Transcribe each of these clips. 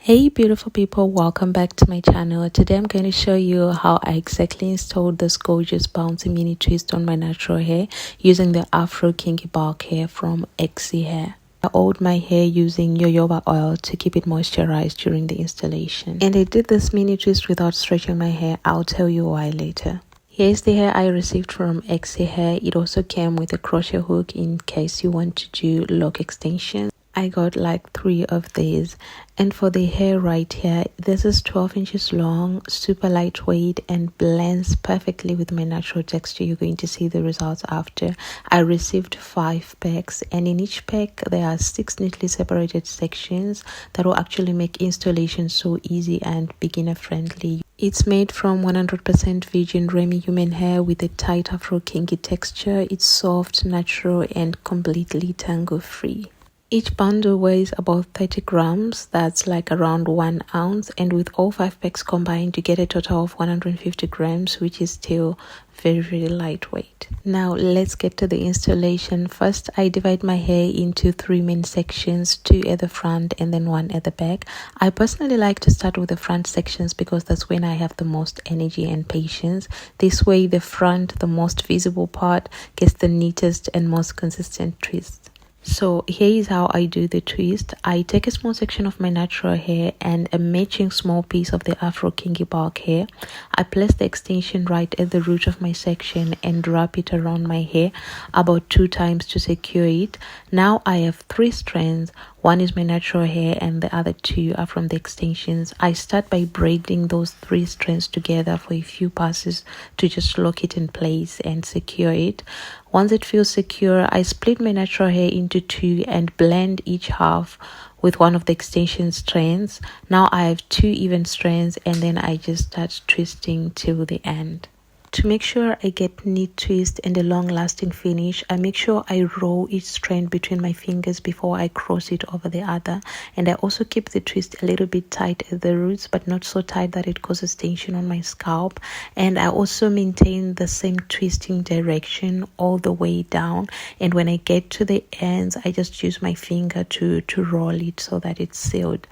Hey beautiful people, welcome back to my channel. Today I'm going to show you how I exactly installed this gorgeous bouncy mini twist on my natural hair using the Afro Kinky Bulk Hair from Exyhair. I oiled my hair using jojoba oil to keep it moisturized during the installation. And I did this mini twist without stretching my hair. I'll tell you why later. Here's the hair I received from Exyhair. It also came with a crochet hook in case you want to do lock extensions. I got like 3 of these, and for the hair right here, this is 12 inches long, super lightweight, and blends perfectly with my natural texture. You're going to see the results after. I received 5 packs, and in each pack there are 6 neatly separated sections that will actually make installation so easy and beginner friendly. It's made from 100% Virgin Remy Human Hair with a tight Afro Kinky texture. It's soft, natural, and completely tangle-free. Each bundle weighs about 30 grams, that's like around 1 ounce, and with all 5 packs combined you get a total of 150 grams, which is still very lightweight. Now let's get to the installation. First, I divide my hair into 3 main sections, 2 at the front and then 1 at the back. I personally like to start with the front sections because that's when I have the most energy and patience. This way the front, the most visible part, gets the neatest and most consistent twist. So here is how I do the twist. I take a small section of my natural hair and a matching small piece of the Afro Kinky Bulk Hair. I place the extension right at the root of my section and wrap it around my hair about 2 times to secure it. Now I have 3 strands. One is my natural hair and the other 2 are from the extensions. I start by braiding those 3 strands together for a few passes to just lock it in place and secure it. Once it feels secure, I split my natural hair into 2 and blend each half with one of the extension strands. Now I have 2 even strands, and then I just start twisting till the end. To make sure I get neat twist and a long-lasting finish, I make sure I roll each strand between my fingers before I cross it over the other. And I also keep the twist a little bit tight at the roots, but not so tight that it causes tension on my scalp. And I also maintain the same twisting direction all the way down. And when I get to the ends, I just use my finger to roll it so that it's sealed.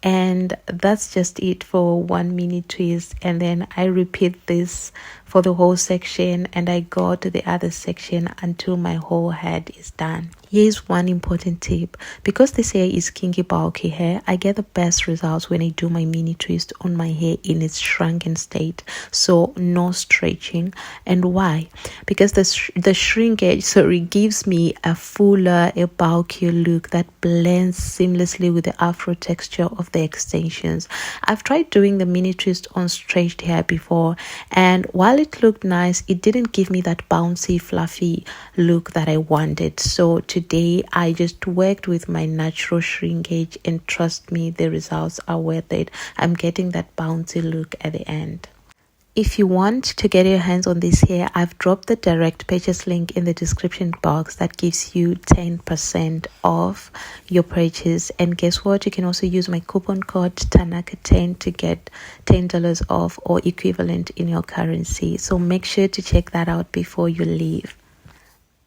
And that's just it for one mini twist, and then I repeat this for the whole section, and I go to the other section until my whole head is done. Here's one important tip. Because this hair is kinky bulky hair, I get the best results when I do my mini twist on my hair in its shrunken state, so no stretching. And why? Because the shrinkage gives me a fuller, a bulkier look that blends seamlessly with the afro texture of the extensions. I've tried doing the mini twist on stretched hair before, and while it looked nice, it didn't give me that bouncy, fluffy look that I wanted. So today I just worked with my natural shrinkage, and trust me, the results are worth it. I'm getting that bouncy look at the end. If you want to get your hands on this hair, I've dropped the direct purchase link in the description box that gives you 10% off your purchase. And guess what? You can also use my coupon code TANAKA10 to get $10 off or equivalent in your currency. So make sure to check that out before you leave.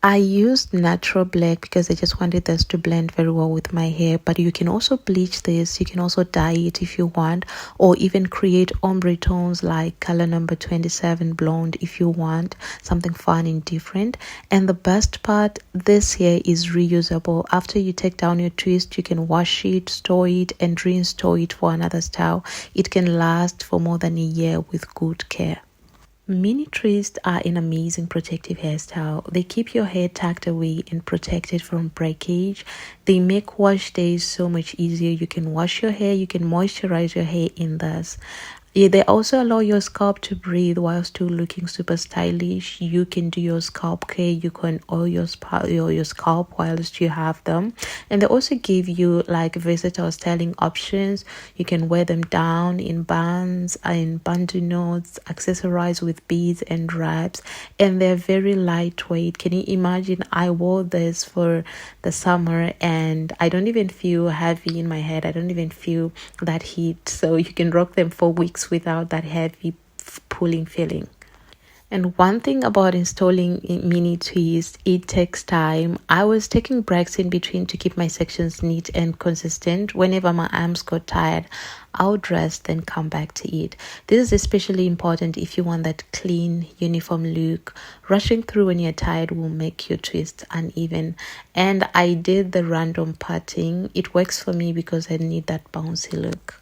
I used natural black because I just wanted this to blend very well with my hair, but you can also bleach this, you can also dye it if you want, or even create ombre tones like color number 27 blonde if you want something fun and different. And the best part, this hair is reusable. After you take down your twist, you can wash it, store it, and reinstall it for another style. It can last for more than a year with good care. Mini twists are an amazing protective hairstyle. They keep your hair tucked away and protected from breakage. They make wash days so much easier. You can wash your hair, you can moisturize your hair in this. They also allow your scalp to breathe while still looking super stylish. You can do your scalp care. You can oil your scalp whilst you have them. And they also give you like versatile styling options. You can wear them down in bands, in bantu knots, accessorize with beads and wraps. And they're very lightweight. Can you imagine? I wore this for the summer and I don't even feel heavy in my head. I don't even feel that heat. So you can rock them for weeks without that heavy pulling feeling. And one thing about installing mini twists, it takes time. I was taking breaks in between to keep my sections neat and consistent. Whenever my arms got tired, I would rest, then come back to it. This is especially important if you want that clean, uniform look. Rushing through when you're tired will make your twist uneven. And I did the random parting. It works for me because I need that bouncy look.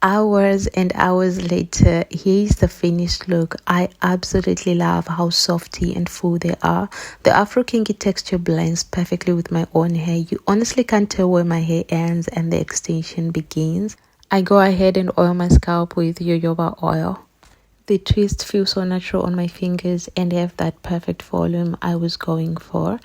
Hours and hours later, here's the finished look. I absolutely love how softy and full they are. The Afro Kinky texture blends perfectly with my own hair. You honestly can't tell where my hair ends and the extension begins. I go ahead and oil my scalp with jojoba oil. The twist feels so natural on my fingers and have that perfect volume I was going for.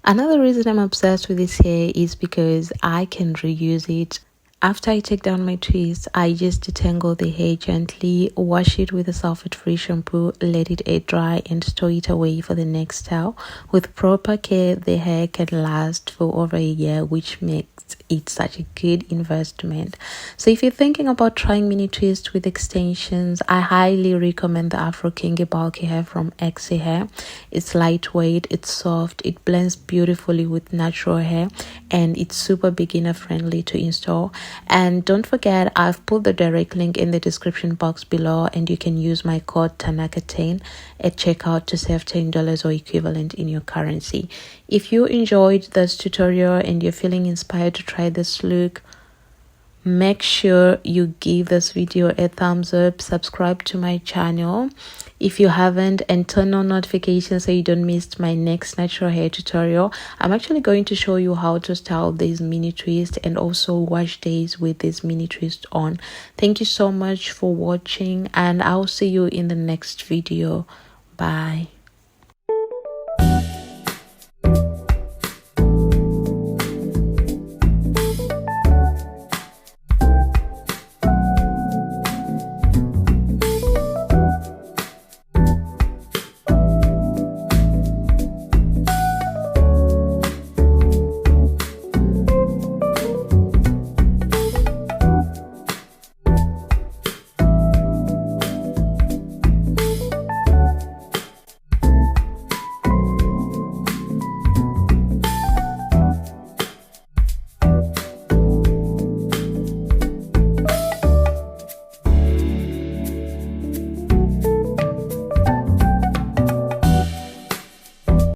Another reason I'm obsessed with this hair is because I can reuse it. After I take down my twist, I just detangle the hair gently, wash it with a sulfate-free shampoo, let it air dry, and store it away for the next style. With proper care, the hair can last for over a year, which makes it's such a good investment. So if you're thinking about trying mini twist with extensions, I highly recommend the Afro Kinky Bulk Hair from Exyhair. It's lightweight, it's soft, it blends beautifully with natural hair, and it's super beginner friendly to install. And don't forget, I've put the direct link in the description box below, and you can use my code TANAKA10 at checkout to save $10 or equivalent in your currency. If you enjoyed this tutorial and you're feeling inspired to try this look, make sure you give this video a thumbs up, subscribe to my channel if you haven't, and turn on notifications so you don't miss my next natural hair tutorial. I'm actually going to show you how to style these mini twists and also wash days with this mini twist on. Thank you so much for watching, and I'll see you in the next video. Bye.